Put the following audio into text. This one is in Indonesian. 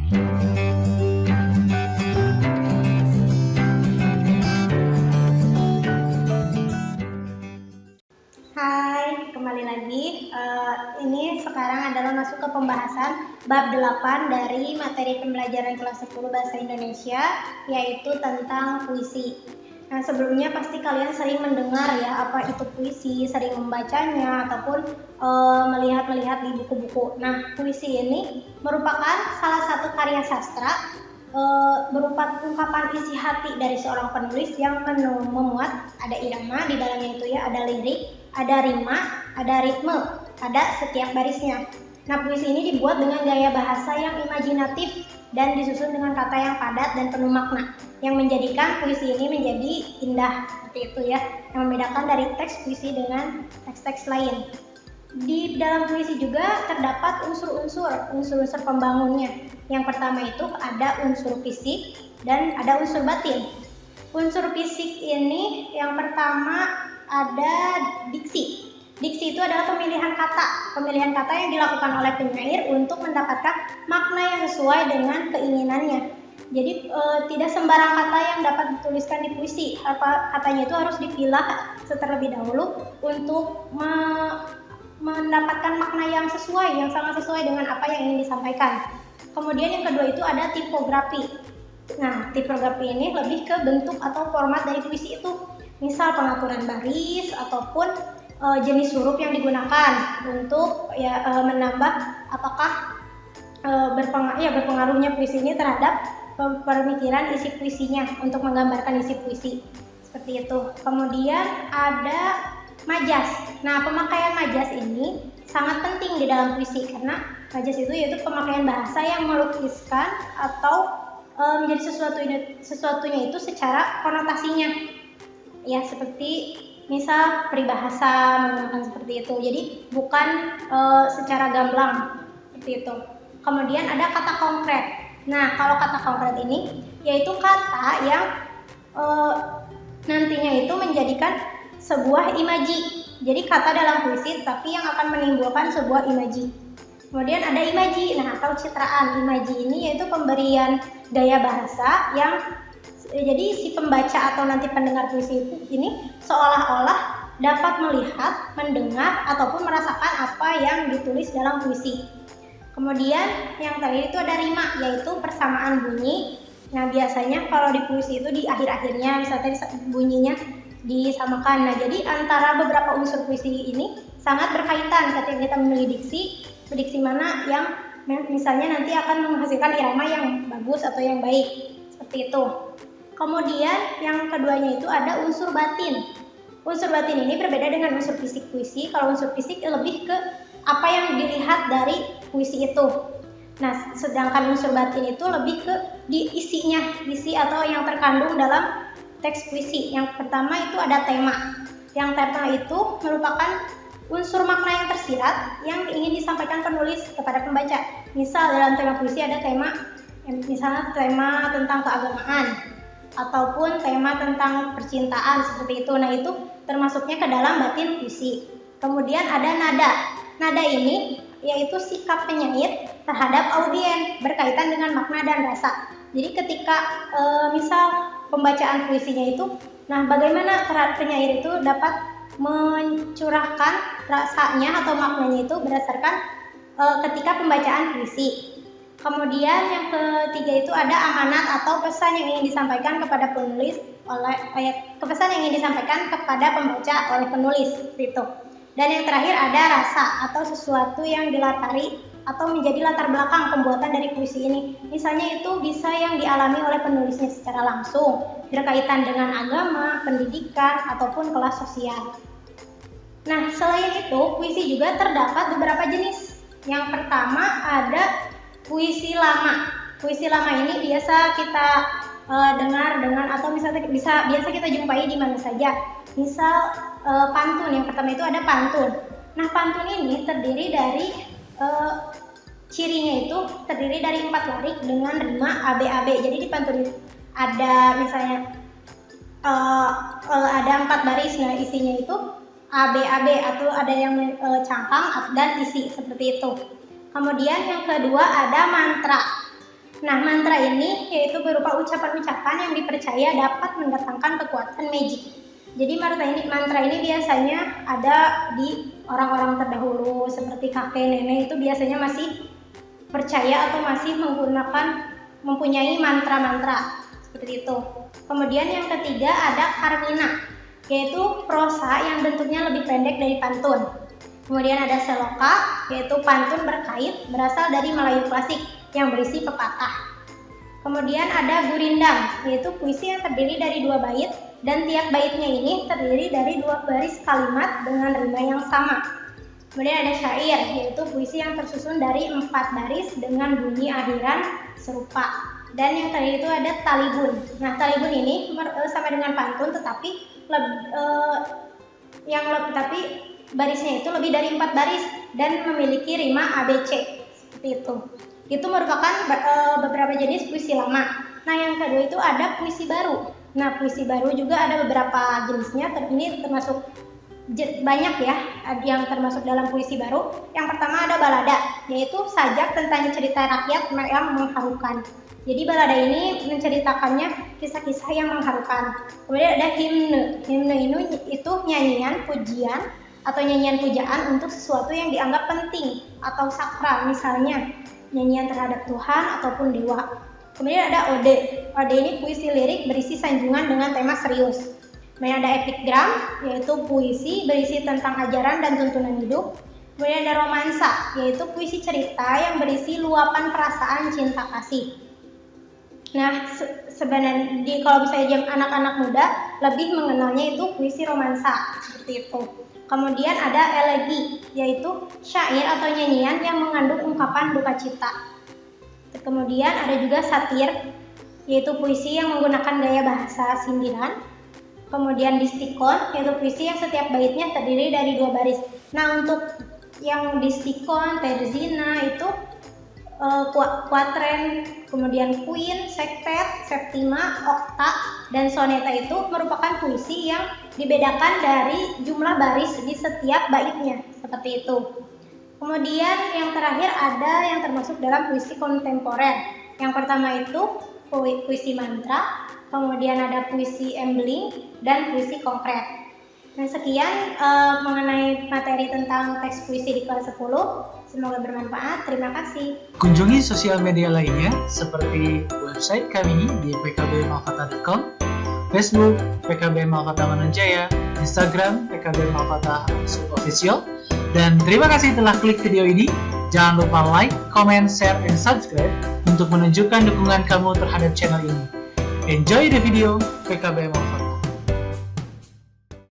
Hai, kembali lagi. Ini sekarang adalah masuk ke pembahasan bab 8 dari materi pembelajaran kelas 10 Bahasa Indonesia, yaitu tentang puisi. Nah, sebelumnya pasti kalian sering mendengar ya apa itu puisi, sering membacanya ataupun melihat-lihat di buku-buku. Nah, puisi ini merupakan salah satu karya sastra berupa ungkapan isi hati dari seorang penulis yang memuat ada irama di dalamnya itu ya, ada lirik, ada rima, ada ritme pada setiap barisnya. Nah, puisi ini dibuat dengan gaya bahasa yang imajinatif dan disusun dengan kata yang padat dan penuh makna, yang menjadikan puisi ini menjadi indah seperti itu ya, yang membedakan dari teks puisi dengan teks-teks lain. Di dalam puisi juga terdapat unsur-unsur pembangunnya. Yang pertama itu ada unsur fisik dan ada unsur batin. Unsur fisik ini yang pertama ada diksi. Diksi itu adalah pemilihan kata yang dilakukan oleh penyair untuk mendapatkan makna yang sesuai dengan keinginannya. Jadi tidak sembarang kata yang dapat dituliskan di puisi. Katanya itu harus dipilah terlebih dahulu untuk mendapatkan makna yang sesuai, yang sangat sesuai dengan apa yang ingin disampaikan. Kemudian yang kedua itu ada tipografi. Nah, tipografi ini lebih ke bentuk atau format dari puisi itu. Misal pengaturan baris ataupun jenis huruf yang digunakan untuk menambah apakah berpengaruhnya puisi ini terhadap pemikiran isi puisinya untuk menggambarkan isi puisi. Seperti itu. Kemudian ada majas. Nah, pemakaian majas ini sangat penting di dalam puisi karena majas itu yaitu pemakaian bahasa yang melukiskan atau menjadi sesuatunya itu secara konotasinya. Ya, seperti misal peribahasa menggunakan seperti itu. Jadi bukan secara gamblang seperti itu. Kemudian ada kata konkret. Nah, kalau kata konkret ini yaitu kata yang nantinya itu menjadikan sebuah imaji. Jadi kata dalam puisi tapi yang akan menimbulkan sebuah imaji. Kemudian ada imaji, atau citraan. Imaji ini yaitu pemberian gaya bahasa yang jadi si pembaca atau nanti pendengar puisi ini seolah-olah dapat melihat, mendengar ataupun merasakan apa yang ditulis dalam puisi. Kemudian yang terakhir itu ada rima, yaitu persamaan bunyi. Nah, biasanya kalau di puisi itu di akhir-akhirnya misalnya bunyinya disamakan. Nah, jadi antara beberapa unsur puisi ini sangat berkaitan ketika kita memilih diksi mana yang misalnya nanti akan menghasilkan irama yang bagus atau yang baik. Seperti itu. Kemudian yang keduanya itu ada unsur batin. Unsur batin ini berbeda dengan unsur fisik puisi. Kalau unsur fisik lebih ke apa yang dilihat dari puisi itu. Nah, sedangkan unsur batin itu lebih ke isi atau yang terkandung dalam teks puisi. Yang pertama itu ada tema. Yang tema itu merupakan unsur makna yang tersirat yang ingin disampaikan penulis kepada pembaca. Misal dalam tema puisi ada tema, misalnya tema tentang keagamaan ataupun tema tentang percintaan seperti itu. Nah, itu termasuknya ke dalam batin puisi. Kemudian ada nada. Nada ini yaitu sikap penyair terhadap audien berkaitan dengan makna dan rasa. Jadi ketika misal pembacaan puisinya itu, bagaimana penyair itu dapat mencurahkan rasanya atau maknanya itu berdasarkan ketika pembacaan puisi. Kemudian yang ketiga itu ada amanat atau pesan yang ingin disampaikan kepada penulis pesan yang ingin disampaikan kepada pembaca oleh penulis itu. Dan yang terakhir ada rasa atau sesuatu yang dilatari atau menjadi latar belakang pembuatan dari puisi ini. Misalnya itu bisa yang dialami oleh penulisnya secara langsung, berkaitan dengan agama, pendidikan, ataupun kelas sosial. Nah, selain itu, puisi juga terdapat beberapa jenis. Yang pertama ada puisi lama. Puisi lama ini biasa kita dengar atau misalnya biasa kita jumpai di mana saja. Misal pantun. Yang pertama itu ada pantun. Nah, pantun ini terdiri dari cirinya itu terdiri dari 4 larik dengan rima AB. Jadi di pantun ada misalnya ada 4 baris. Nah, isinya itu AB atau ada yang cangkang dan isi seperti itu. Kemudian yang kedua ada mantra. Nah, mantra ini yaitu berupa ucapan-ucapan yang dipercaya dapat mendatangkan kekuatan magic. Jadi mantra ini biasanya ada di orang-orang terdahulu seperti kakek nenek, itu biasanya masih percaya atau masih mempunyai mantra-mantra seperti itu. Kemudian yang ketiga ada karmina, yaitu prosa yang bentuknya lebih pendek dari pantun. Kemudian ada seloka, yaitu pantun berkait berasal dari Melayu klasik yang berisi pepatah. Kemudian ada gurindam, yaitu puisi yang terdiri dari 2 bait dan tiap baitnya ini terdiri dari 2 baris kalimat dengan rima yang sama. Kemudian ada syair, yaitu puisi yang tersusun dari 4 baris dengan bunyi akhiran serupa. Dan yang terakhir itu ada talibun. Nah, talibun ini sama dengan pantun, tetapi barisnya itu lebih dari 4 baris dan memiliki rima ABC seperti itu. Itu merupakan beberapa jenis puisi lama. Nah, yang kedua itu ada puisi baru. Nah, puisi baru juga ada beberapa jenisnya. Ini termasuk banyak ya yang termasuk dalam puisi baru. Yang pertama ada balada, yaitu sajak tentang cerita rakyat yang mengharukan. Jadi balada ini menceritakannya kisah-kisah yang mengharukan. Kemudian ada himne. Himne itu nyanyian pujian atau nyanyian pujaan untuk sesuatu yang dianggap penting atau sakral, misalnya nyanyian terhadap Tuhan ataupun dewa. Kemudian ada ode. Ode ini puisi lirik berisi sanjungan dengan tema serius. Kemudian ada epigram, yaitu puisi berisi tentang ajaran dan tuntunan hidup. Kemudian ada romansa, yaitu puisi cerita yang berisi luapan perasaan cinta kasih. Nah, sebenarnya kalau misalnya anak-anak muda lebih mengenalnya itu puisi romansa seperti itu. Kemudian ada elegi, yaitu syair atau nyanyian yang mengandung ungkapan duka cita. Kemudian ada juga satir, yaitu puisi yang menggunakan gaya bahasa sindiran. Kemudian distikon, yaitu puisi yang setiap baitnya terdiri dari 2 baris. Nah, untuk yang distikon, terzina itu kuatren, kemudian queen, sektet, septima, okta, dan soneta itu merupakan puisi yang dibedakan dari jumlah baris di setiap baitnya, seperti itu. Kemudian yang terakhir ada yang termasuk dalam puisi kontemporer. Yang pertama itu puisi mantra, kemudian ada puisi embling, dan puisi konkret. Nah, sekian mengenai materi tentang teks puisi di kelas 10. Semoga bermanfaat. Terima kasih. Kunjungi sosial media lainnya seperti website kami di pkbmalkata.com, Facebook PKB Malkata Manunjaya, Instagram PKB Malkata _official. Dan terima kasih telah klik video ini. Jangan lupa like, comment, share, and subscribe untuk menunjukkan dukungan kamu terhadap channel ini. Enjoy the video PKB Malkata.